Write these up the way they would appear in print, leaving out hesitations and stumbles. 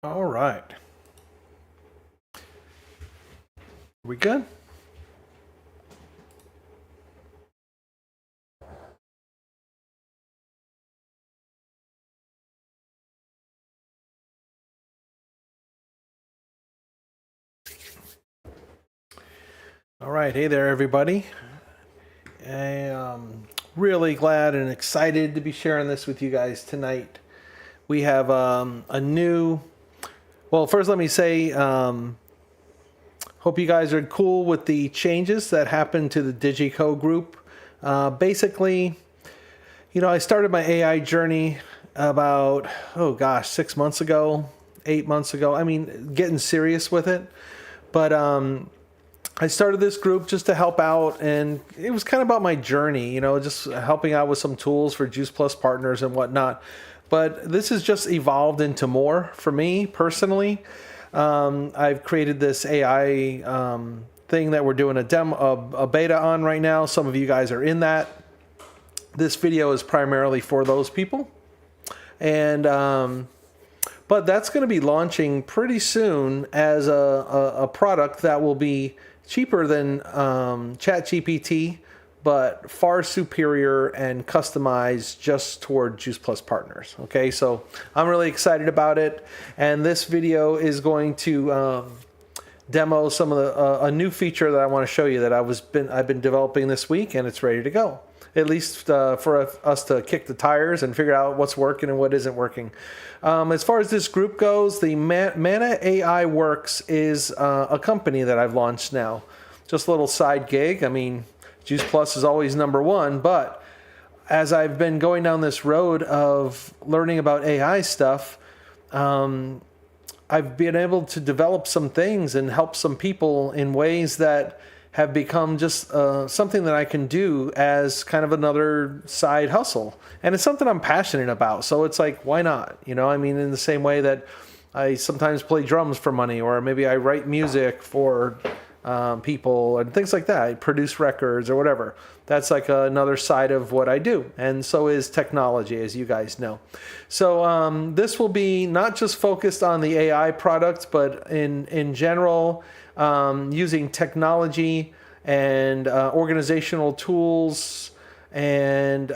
All right. We good? All right. Hey there, everybody. I'm really glad and excited to be sharing this with you guys tonight. We have a new. Well, first, let me say, hope you guys are cool with the changes that happened to the DigiCo group. Basically, I started my AI journey about, 6 months ago, 8 months ago. I mean, getting serious with it. But I started this group just to help out, and it was kind of about my journey, just helping out with some tools for Juice Plus partners and whatnot. But this has just evolved into more for me personally. I've created this AI thing that we're doing a beta on right now. Some of you guys are in that. This video is primarily for those people. And but that's going to be launching pretty soon as a product that will be cheaper than ChatGPT, but far superior and customized just toward Juice Plus partners. Okay, so I'm really excited about it, and this video is going to demo some of a new feature that I want to show you that I've been developing this week, and it's ready to go. At least for us to kick the tires and figure out what's working and what isn't working. As far as this group goes, the Manna AI Works is a company that I've launched now. Just a little side gig. I mean, Juice Plus is always number one, but as I've been going down this road of learning about AI stuff, I've been able to develop some things and help some people in ways that have become just something that I can do as kind of another side hustle. And it's something I'm passionate about. So it's like, why not? I mean, in the same way that I sometimes play drums for money, or maybe I write music for people and things like that. I produce records or whatever. That's like another side of what I do. And so is technology, as you guys know. So this will be not just focused on the AI products, but in general, using technology and organizational tools and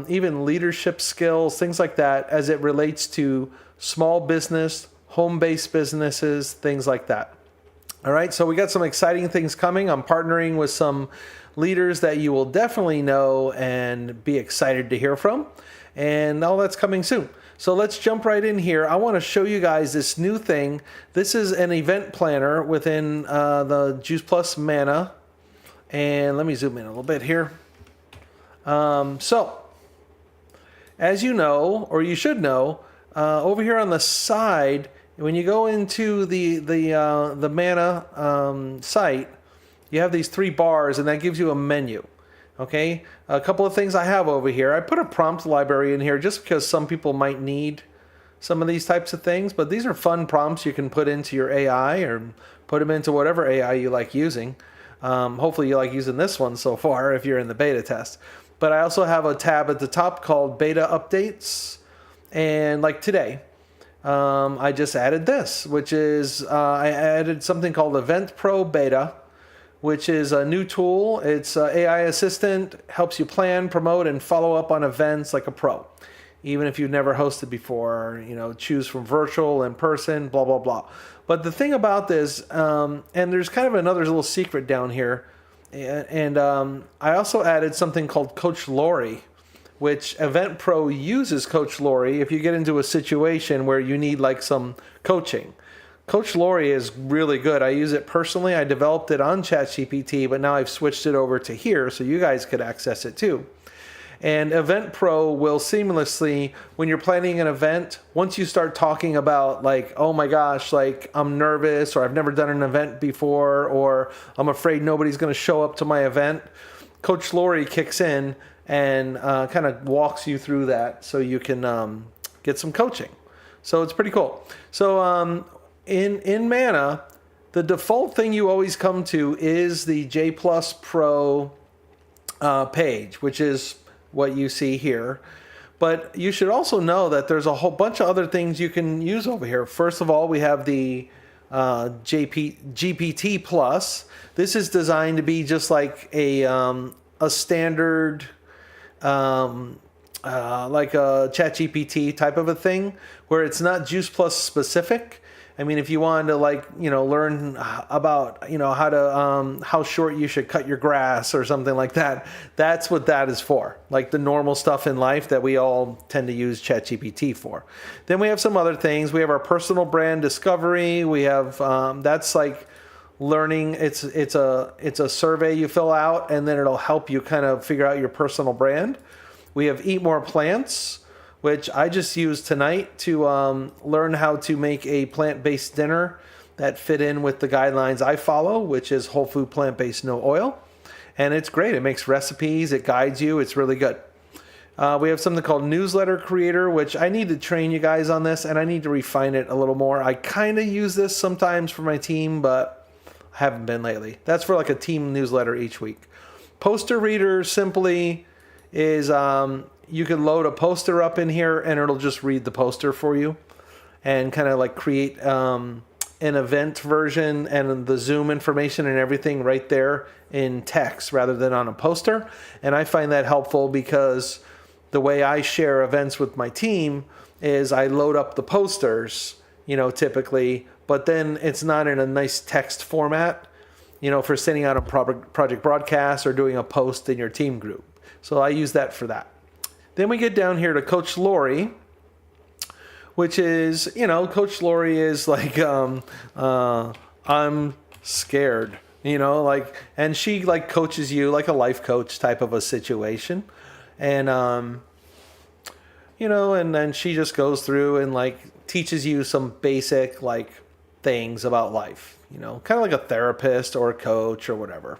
even leadership skills, things like that, as it relates to small business, home-based businesses, things like that. All right, so we got some exciting things coming. I'm partnering with some leaders that you will definitely know and be excited to hear from, and all that's coming soon. So let's jump right in here. I want to show you guys this new thing. This is an event planner within the Juice Plus Manna. And let me zoom in a little bit here. So, as you know, or you should know, over here on the side, when you go into the Manna site, you have these three bars, and that gives you a menu. Okay, a couple of things I have over here. I put a prompt library in here just because some people might need some of these types of things, but these are fun prompts you can put into your AI or put them into whatever AI you like using. Hopefully you like using this one so far if you're in the beta test. But I also have a tab at the top called Beta Updates, and like today, I just added this, which is I added something called EventPRO Beta, which is a new tool. It's an AI assistant, helps you plan, promote, and follow up on events like a pro. Even if you've never hosted before, choose from virtual, in person, blah, blah, blah. But the thing about this, and there's kind of another little secret down here, and I also added something called Coach Lori, which EventPRO uses Coach Lori if you get into a situation where you need like some coaching. Coach Lori is really good. I use it personally. I developed it on ChatGPT, but now I've switched it over to here so you guys could access it too. And EventPRO will seamlessly, when you're planning an event, once you start talking about like, oh my gosh, like I'm nervous, or I've never done an event before, or I'm afraid nobody's going to show up to my event, Coach Lori kicks in and kind of walks you through that so you can get some coaching. So it's pretty cool. So in Manna, the default thing you always come to is the J Plus Pro page, which is what you see here. But you should also know that there's a whole bunch of other things you can use over here. First of all, we have the GPT Plus. This is designed to be just like a standard, like a ChatGPT type of a thing, where it's not Juice Plus specific. I mean, if you wanted to learn about, how to, how short you should cut your grass or something like that, that's what that is for. Like the normal stuff in life that we all tend to use ChatGPT for. Then we have some other things. We have our personal brand discovery. We have, that's like learning. It's a survey you fill out, and then it'll help you kind of figure out your personal brand. We have Eat More Plants, which I just used tonight to learn how to make a plant-based dinner that fit in with the guidelines I follow, which is whole food, plant-based, no oil. And it's great. It makes recipes. It guides you. It's really good. We have something called Newsletter Creator, which I need to train you guys on this, and I need to refine it a little more. I kind of use this sometimes for my team, but I haven't been lately. That's for like a team newsletter each week. Poster Reader simply is... you can load a poster up in here and it'll just read the poster for you and kind of like create an event version and the Zoom information and everything right there in text rather than on a poster. And I find that helpful because the way I share events with my team is I load up the posters, typically, but then it's not in a nice text format, for sending out a project broadcast or doing a post in your team group. So I use that for that. Then we get down here to Coach Lori, which is, Coach Lori is like, I'm scared, and she like coaches you like a life coach type of a situation. And, and then she just goes through and like teaches you some basic like things about life, kind of like a therapist or a coach or whatever.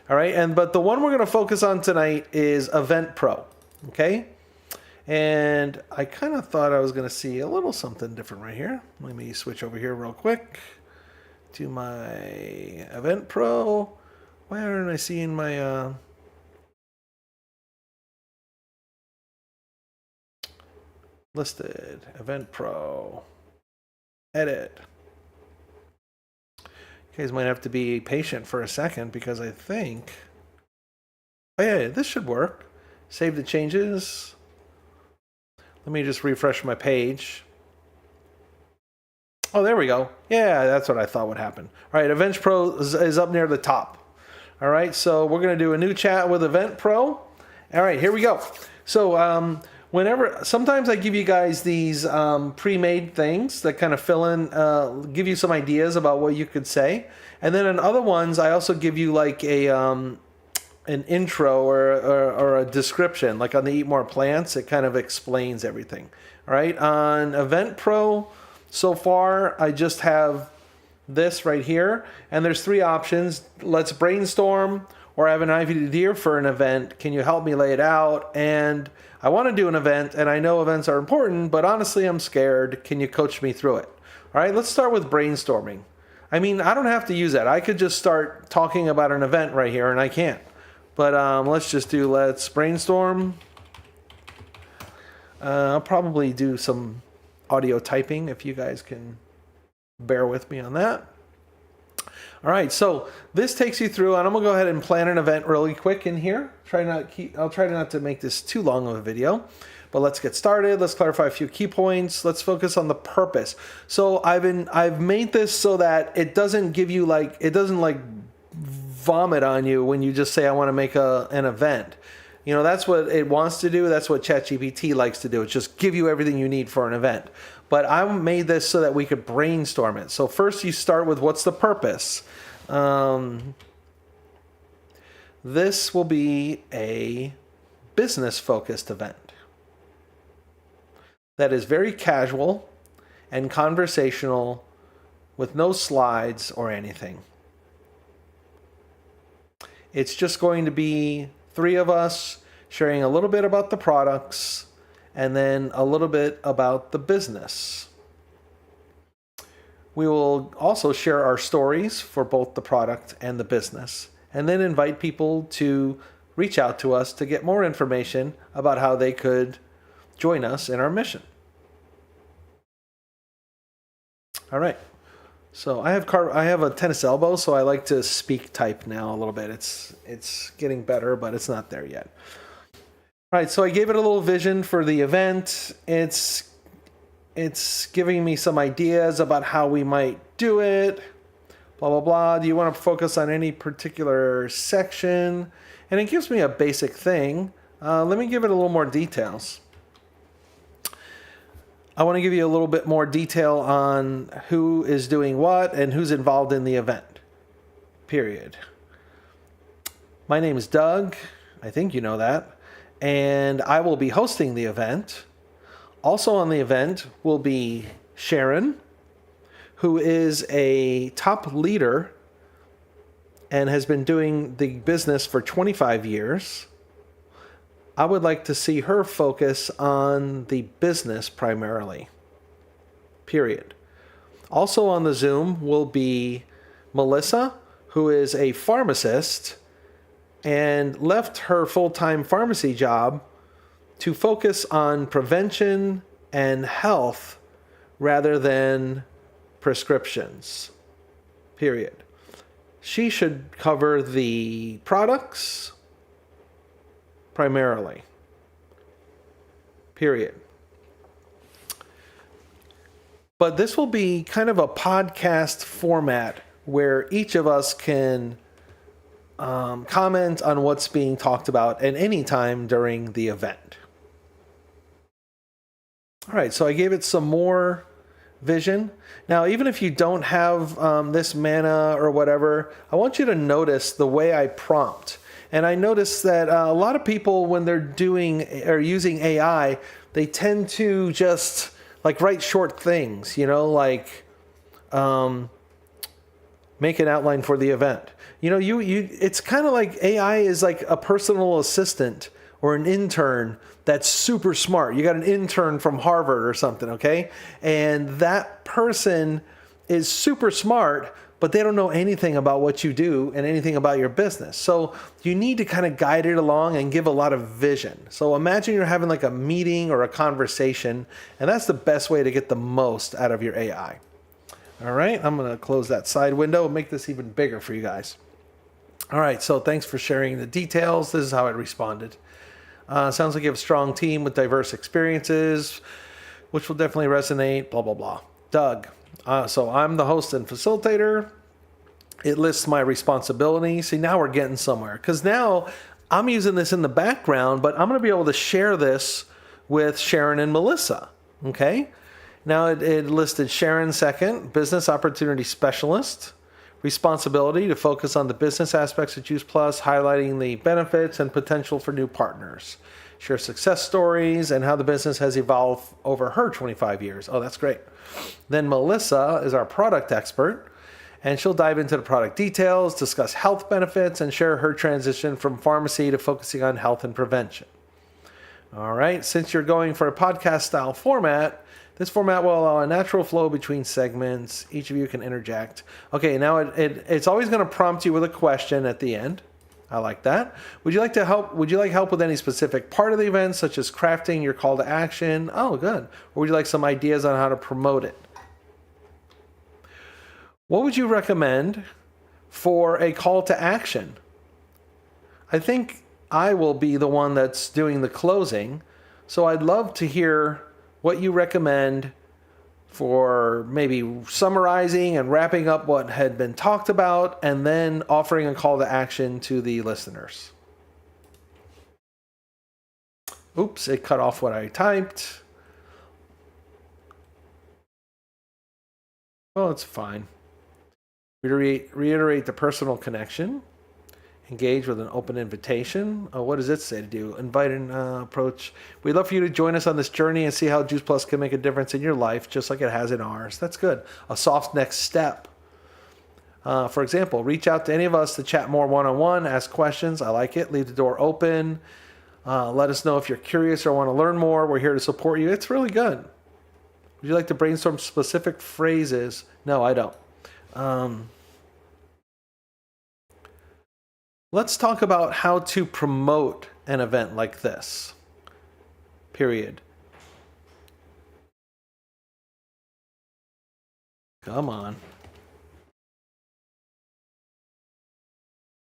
All right. But the one we're going to focus on tonight is EventPRO. Okay. And I kind of thought I was going to see a little something different right here. Let me switch over here real quick to my EventPRO. Why aren't I seeing my listed EventPRO edit? You guys might have to be patient for a second because I think, oh yeah, this should work. Save the changes. Let me just refresh my page. Oh, there we go. Yeah, that's what I thought would happen. All right, EventPRO is up near the top. All right, so we're going to do a new chat with EventPRO. All right, here we go. So sometimes I give you guys these pre-made things that kind of fill in, give you some ideas about what you could say. And then in other ones, I also give you like an intro or a description, like on the Eat More Plants, it kind of explains everything. All right, on EventPRO, so far, I just have this right here, and there's three options. Let's brainstorm, or I have an idea for an event. Can you help me lay it out? And I want to do an event, and I know events are important, but honestly, I'm scared. Can you coach me through it? All right, let's start with brainstorming. I mean, I don't have to use that. I could just start talking about an event right here, and I can't. But let's brainstorm. I'll probably do some audio typing if you guys can bear with me on that. All right, so this takes you through, and I'm gonna go ahead and plan an event really quick in here. I'll try not to make this too long of a video, but let's get started. Let's clarify a few key points. Let's focus on the purpose. So I've made this so that it doesn't give you it doesn't vomit on you when you just say I want to make an event. That's what it wants to do. That's what ChatGPT likes to do. It's just give you everything you need for an event. But I made this so that we could brainstorm it. So first you start with what's the purpose. This will be a business-focused event that is very casual and conversational with no slides or anything. It's just going to be three of us sharing a little bit about the products and then a little bit about the business. We will also share our stories for both the product and the business, and then invite people to reach out to us to get more information about how they could join us in our mission. All right. So I have a tennis elbow, so I like to speak type now a little bit. It's getting better, but it's not there yet. All right, so I gave it a little vision for the event. It's giving me some ideas about how we might do it. Blah, blah, blah. Do you want to focus on any particular section? And it gives me a basic thing. Let me give it a little more details. I want to give you a little bit more detail on who is doing what and who's involved in the event. Period. My name is Doug. I think you know that. And I will be hosting the event. Also on the event will be Sharon, who is a top leader and has been doing the business for 25 years. I would like to see her focus on the business primarily. Period. Also on the Zoom will be Melissa, who is a pharmacist and left her full-time pharmacy job to focus on prevention and health rather than prescriptions. Period. She should cover the products primarily. Period. But this will be kind of a podcast format where each of us can comment on what's being talked about at any time during the event. All right, so I gave it some more vision. Now, even if you don't have this Manna or whatever, I want you to notice the way I prompt. And I noticed that a lot of people, when they're doing or using AI, they tend to just like write short things, like make an outline for the event. It's kind of like AI is like a personal assistant or an intern that's super smart. You got an intern from Harvard or something, okay? And that person is super smart, but they don't know anything about what you do and anything about your business. So you need to kind of guide it along and give a lot of vision. So imagine you're having like a meeting or a conversation, and that's the best way to get the most out of your AI. All right, I'm going to close that side window and make this even bigger for you guys. All right, so thanks for sharing the details. This is how it responded. Sounds like you have a strong team with diverse experiences, which will definitely resonate, blah, blah, blah. Doug, so I'm the host and facilitator. It lists my responsibilities. See, now we're getting somewhere. Because now I'm using this in the background, but I'm going to be able to share this with Sharon and Melissa, okay? Now it listed Sharon second, business opportunity specialist. Responsibility to focus on the business aspects of Juice Plus, highlighting the benefits and potential for new partners. Share success stories and how the business has evolved over her 25 years. Oh, that's great. Then Melissa is our product expert, and she'll dive into the product details, discuss health benefits, and share her transition from pharmacy to focusing on health and prevention. All right, since you're going for a podcast style format, this format will allow a natural flow between segments. Each of you can interject. Okay, now it's always going to prompt you with a question at the end. I like that. Would you like help with any specific part of the event, such as crafting your call to action? Oh, good. Or would you like some ideas on how to promote it? What would you recommend for a call to action? I think I will be the one that's doing the closing, so I'd love to hear what you recommend for maybe summarizing and wrapping up what had been talked about and then offering a call to action to the listeners. Oops, it cut off what I typed. Well, it's fine. Reiterate the personal connection. Engage with an open invitation. Oh, what does it say to do? Invite and approach. We'd love for you to join us on this journey and see how Juice Plus can make a difference in your life, just like it has in ours. That's good. A soft next step. For example, reach out to any of us to chat more one-on-one, ask questions. I like it. Leave the door open. Let us know if you're curious or want to learn more. We're here to support you. It's really good. Would you like to brainstorm specific phrases? No, I don't. Let's talk about how to promote an event like this. Period. Come on.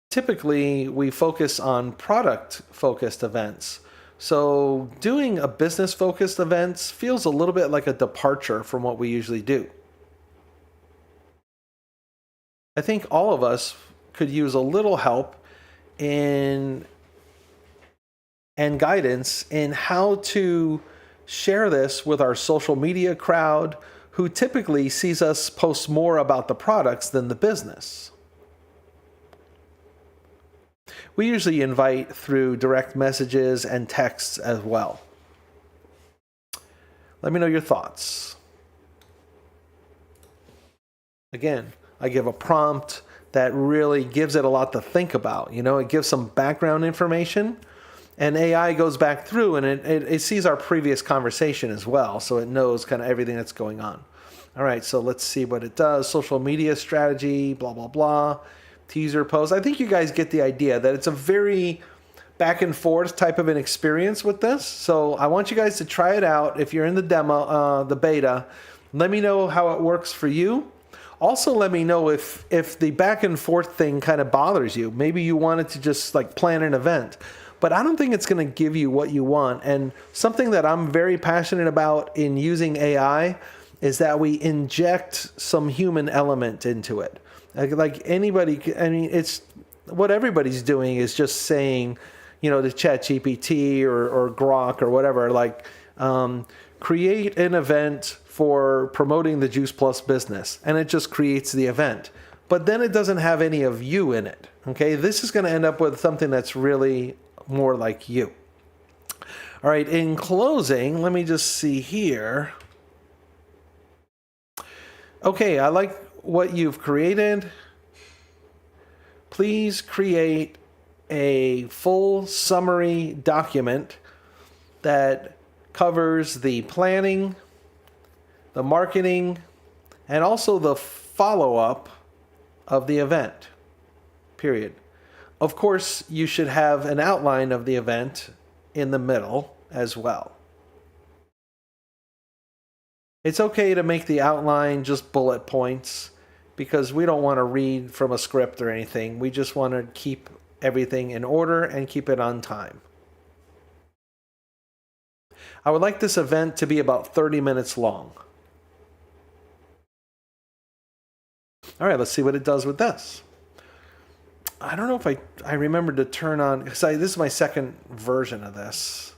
Typically, we focus on product-focused events. So doing a business-focused events feels a little bit like a departure from what we usually do. I think all of us could use a little help in and guidance in how to share this with our social media crowd who typically sees us post more about the products than the business. We usually invite through direct messages and texts as well. Let me know your thoughts. Again, I give a prompt that really gives it a lot to think about. It gives some background information, and AI goes back through and it sees our previous conversation as well, so it knows kind of everything that's going on. All right, so let's see what it does. Social media strategy, blah, blah, blah. Teaser post. I think you guys get the idea that it's a very back and forth type of an experience with this. So I want you guys to try it out. If you're in the demo, the beta, let me know how it works for you. Also, let me know if the back and forth thing kind of bothers you. Maybe you wanted to just like plan an event, but I don't think it's going to give you what you want. And something that I'm very passionate about in using AI is that we inject some human element into it. Like anybody, I mean, it's what everybody's doing is just saying, to ChatGPT or Grok or whatever, like, create an event for promoting the Juice Plus business, and it just creates the event. But then it doesn't have any of you in it. Okay, this is going to end up with something that's really more like you. All right, in closing, let me just see here. Okay, I like what you've created. Please create a full summary document that covers the planning, the marketing, and also the follow-up of the event, period. Of course, you should have an outline of the event in the middle as well. It's okay to make the outline just bullet points because we don't want to read from a script or anything. We just want to keep everything in order and keep it on time. I would like this event to be about 30 minutes long. All right, let's see what it does with this. I don't know if I remember to turn on, because this is my second version of this.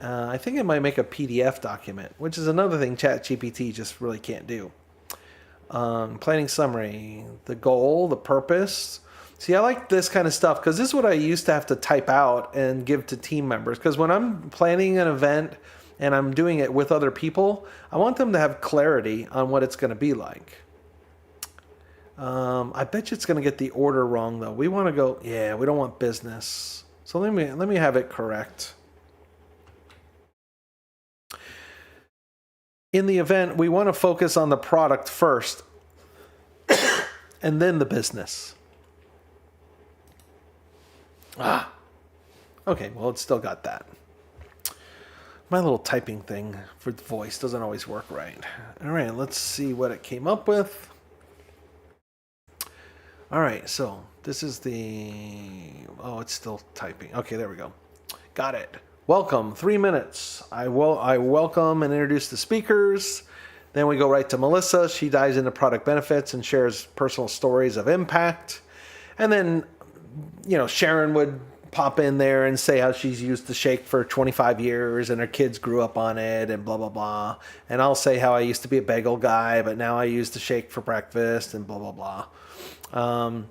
I think it might make a PDF document, which is another thing ChatGPT just really can't do. Planning summary, the goal, the purpose. See, I like this kind of stuff because this is what I used to have to type out and give to team members. Because when I'm planning an event and I'm doing it with other people, I want them to have clarity on what it's going to be like. I bet you it's going to get the order wrong, though. We want to go, we don't want business. So let me have it correct. In the event, we want to focus on the product first and then the business. Okay, well, it's still got that. My little typing thing for the voice doesn't always work right. All right, let's see what it came up with. All right, so this is it's still typing. Okay, there we go. Got it. Welcome, 3 minutes. I welcome and introduce the speakers. Then we go right to Melissa. She dives into product benefits and shares personal stories of impact. And then, Sharon would pop in there and say how she's used the shake for 25 years and her kids grew up on it and blah, blah, blah. And I'll say how I used to be a bagel guy, but now I use the shake for breakfast and blah, blah, blah.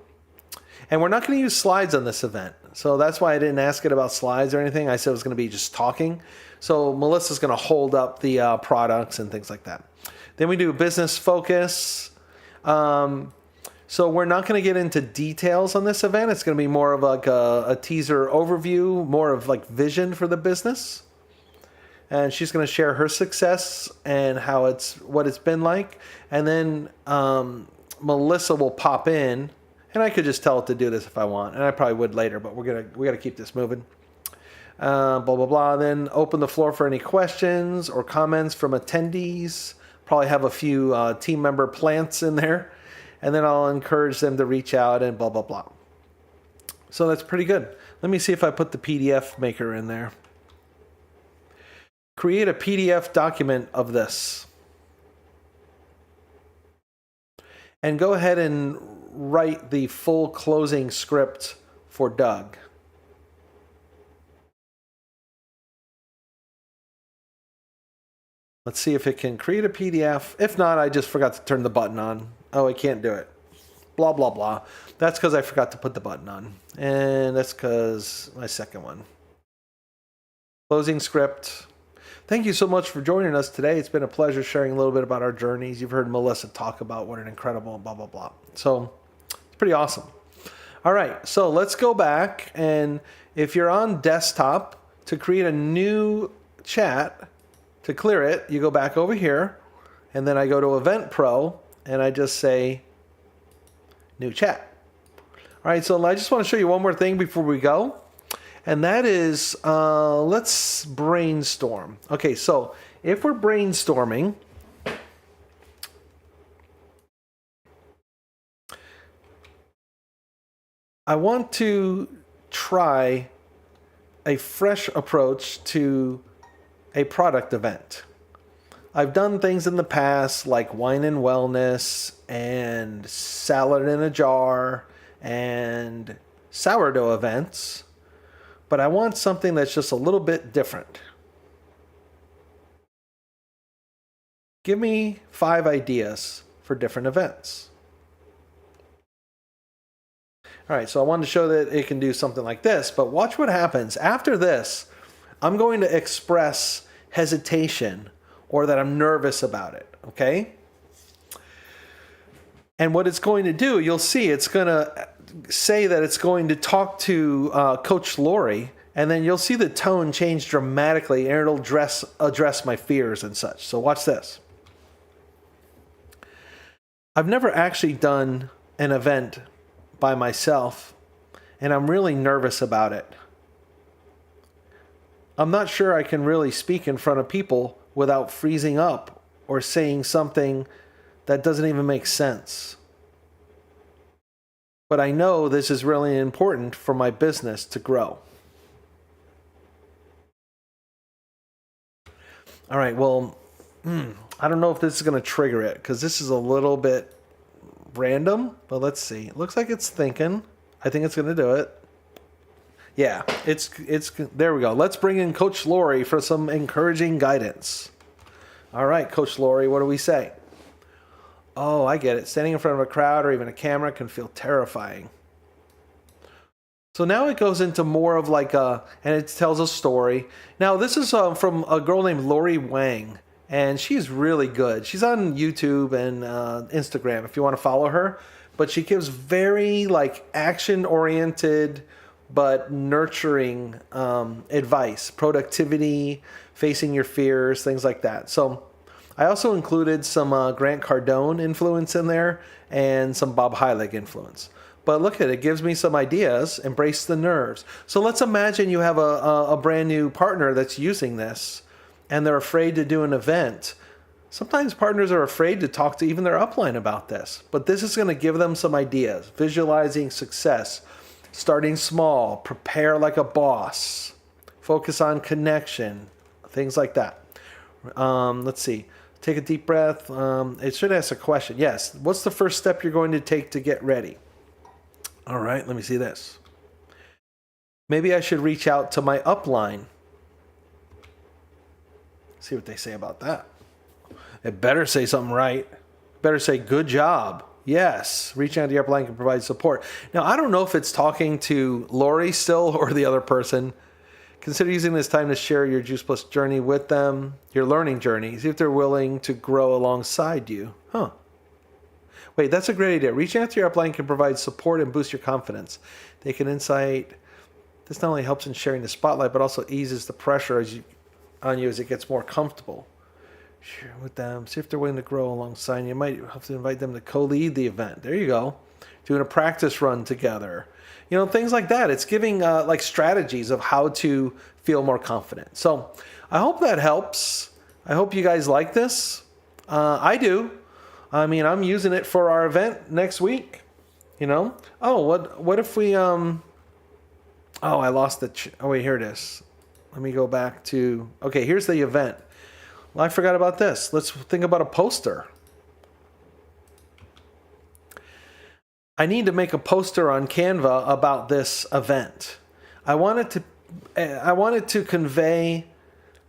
And we're not going to use slides on this event. So that's why I didn't ask it about slides or anything. I said it was going to be just talking. So Melissa's going to hold up the products and things like that. Then we do business focus. So we're not going to get into details on this event. It's going to be more of like a teaser overview, more of like vision for the business. And she's going to share her success and what it's been like. And then Melissa will pop in. And I could just tell it to do this if I want, and I probably would later, but we got to keep this moving. Blah, blah, blah. Then open the floor for any questions or comments from attendees. Probably have a few team member plants in there, and then I'll encourage them to reach out and blah, blah, blah. So that's pretty good. Let me see if I put the PDF maker in there. Create a PDF document of this. And go ahead and write the full closing script for Doug. Let's see if it can create a PDF. If not, I just forgot to turn the button on. Oh, I can't do it. Blah, blah, blah. That's because I forgot to put the button on. And that's because my second one. Closing script. Thank you so much for joining us today. It's been a pleasure sharing a little bit about our journeys. You've heard Melissa talk about what an incredible blah, blah, blah. So it's pretty awesome. All right, so let's go back. And if you're on desktop, to create a new chat, to clear it, you go back over here. And then I go to EventPRO, and I just say new chat. All right, so I just want to show you one more thing before we go. And that is, let's brainstorm. Okay, so if we're brainstorming, I want to try a fresh approach to a product event. I've done things in the past like wine and wellness and salad in a jar and sourdough events. But I want something that's just a little bit different. Give me 5 ideas for different events. All right, so I wanted to show that it can do something like this, but watch what happens. After this, I'm going to express hesitation or that I'm nervous about it, okay? And what it's going to do, you'll see, it's going to say that it's going to talk to Coach Lori, and then you'll see the tone change dramatically, and it'll address my fears and such. So watch this. I've never actually done an event by myself, and I'm really nervous about it. I'm not sure I can really speak in front of people without freezing up or saying something that doesn't even make sense. But I know this is really important for my business to grow. All right, well, I don't know if this is going to trigger it because this is a little bit random, but let's see. It looks like it's thinking. I think it's going to do it. Yeah, it's there we go. Let's bring in Coach Lori for some encouraging guidance. All right, Coach Lori, what do we say? Oh, I get it. Standing in front of a crowd or even a camera can feel terrifying. So now it goes into more of like and it tells a story. Now this is from a girl named Lori Wang, and she's really good. She's on YouTube and Instagram if you want to follow her. But she gives very like action-oriented but nurturing advice, productivity, facing your fears, things like that. So I also included some Grant Cardone influence in there and some Bob Heilig influence. But look at it, it gives me some ideas. Embrace the nerves. So let's imagine you have a brand new partner that's using this and they're afraid to do an event. Sometimes partners are afraid to talk to even their upline about this. But this is going to give them some ideas. Visualizing success, starting small, prepare like a boss, focus on connection, things like that. Let's see. Take a deep breath. It should ask a question. Yes. What's the first step you're going to take to get ready? All right. Let me see this. Maybe I should reach out to my upline. See what they say about that. It better say something right. Better say good job. Yes. Reaching out to your upline can provide support. Now, I don't know if it's talking to Lori still or the other person. Consider using this time to share your Juice Plus journey with them, your learning journey. See if they're willing to grow alongside you. Huh. Wait, that's a great idea. Reaching out to your upline can provide support and boost your confidence. They can insight. This not only helps in sharing the spotlight, but also eases the pressure on you as it gets more comfortable. Share with them. See if they're willing to grow alongside you. You might have to invite them to co-lead the event. There you go. Doing a practice run together. You know, things like that. It's giving like strategies of how to feel more confident. So I hope that helps. I hope you guys like this. I do. I mean, I'm using it for our event next week. You know? Oh, what if we Oh, I lost the oh wait, here it is. Let me go back to okay, here's the event. Well, I forgot about this. Let's think about a poster. I need to make a poster on Canva about this event. I wanted to convey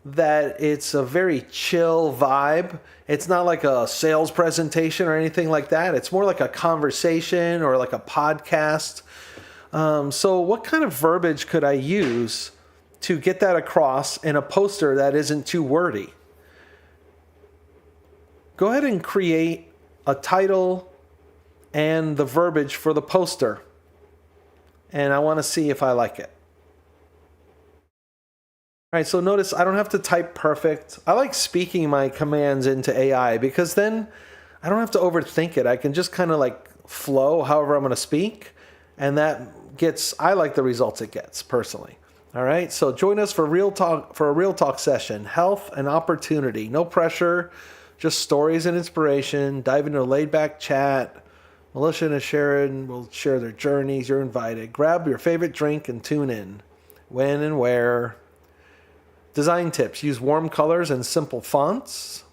that it's a very chill vibe. It's not like a sales presentation or anything like that. It's more like a conversation or like a podcast. So what kind of verbiage could I use to get that across in a poster that isn't too wordy? Go ahead and create a title and the verbiage for the poster. And I want to see if I like it. All right, so notice I don't have to type perfect. I like speaking my commands into AI because then I don't have to overthink it. I can just kind of like flow however I'm going to speak. And I like the results it gets personally. All right, so join us for a real talk session, health and opportunity. No pressure, just stories and inspiration. Dive into a laid back chat. Melissa and Sharon will share their journeys. You're invited. Grab your favorite drink and tune in. When and where. Design tips. Use warm colors and simple fonts.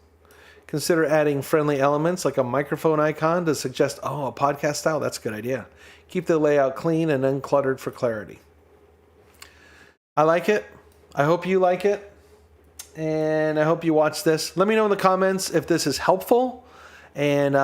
Consider adding friendly elements like a microphone icon to suggest, a podcast style. That's a good idea. Keep the layout clean and uncluttered for clarity. I like it. I hope you like it. And I hope you watch this. Let me know in the comments if this is helpful. And